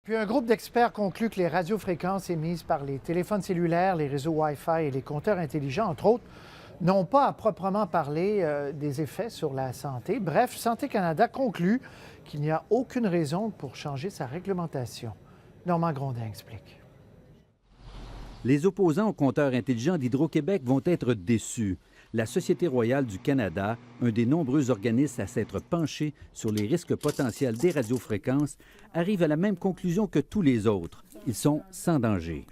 Puis un groupe d'experts conclut que les radiofréquences émises par les téléphones cellulaires, les réseaux Wi-Fi et les compteurs intelligents, entre autres, n'ont pas à proprement parler des effets sur la santé. Bref, Santé Canada conclut qu'il n'y a aucune raison pour changer sa réglementation. Normand Grondin explique. Les opposants aux compteurs intelligents d'Hydro-Québec vont être déçus. La Société royale du Canada, un des nombreux organismes à s'être penché sur les risques potentiels des radiofréquences, arrive à la même conclusion que tous les autres. Ils sont sans danger.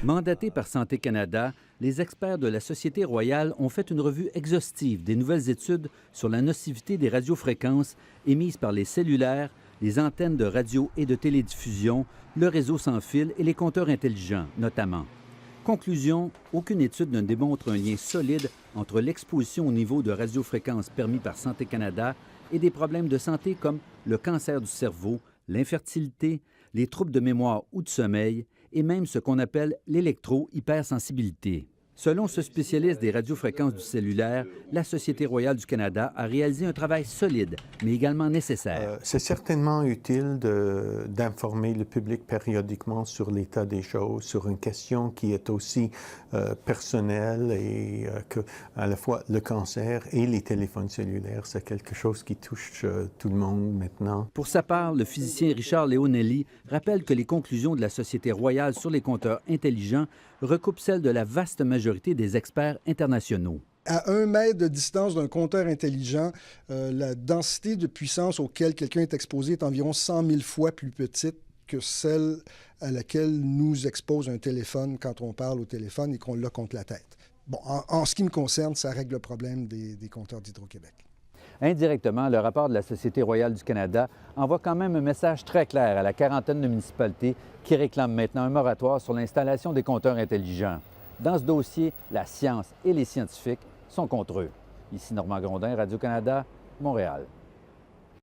Mandatés par Santé Canada, les experts de la Société royale ont fait une revue exhaustive des nouvelles études sur la nocivité des radiofréquences émises par les cellulaires, les antennes de radio et de télédiffusion, le réseau sans fil et les compteurs intelligents, notamment. Conclusion, aucune étude ne démontre un lien solide entre l'exposition au niveau de radiofréquences permis par Santé Canada et des problèmes de santé comme le cancer du cerveau, l'infertilité, les troubles de mémoire ou de sommeil et même ce qu'on appelle l'électro-hypersensibilité. Selon ce spécialiste des radiofréquences du cellulaire, la Société royale du Canada a réalisé un travail solide, mais également nécessaire. C'est certainement utile d'informer le public périodiquement sur l'état des choses, sur une question qui est aussi personnelle et que à la fois le cancer et les téléphones cellulaires, c'est quelque chose qui touche tout le monde maintenant. Pour sa part, le physicien Richard Leonelli rappelle que les conclusions de la Société royale sur les compteurs intelligents recoupent celles de la vaste majorité des experts internationaux. À 1 mètre de distance d'un compteur intelligent, la densité de puissance auquel quelqu'un est exposé est environ 100 000 fois plus petite que celle à laquelle nous expose un téléphone quand on parle au téléphone et qu'on l'a contre la tête. Bon, en ce qui me concerne, ça règle le problème des compteurs d'Hydro-Québec. Indirectement, le rapport de la Société royale du Canada envoie quand même un message très clair à la quarantaine de municipalités qui réclament maintenant un moratoire sur l'installation des compteurs intelligents. Dans ce dossier, la science et les scientifiques sont contre eux. Ici Normand Grondin, Radio-Canada, Montréal.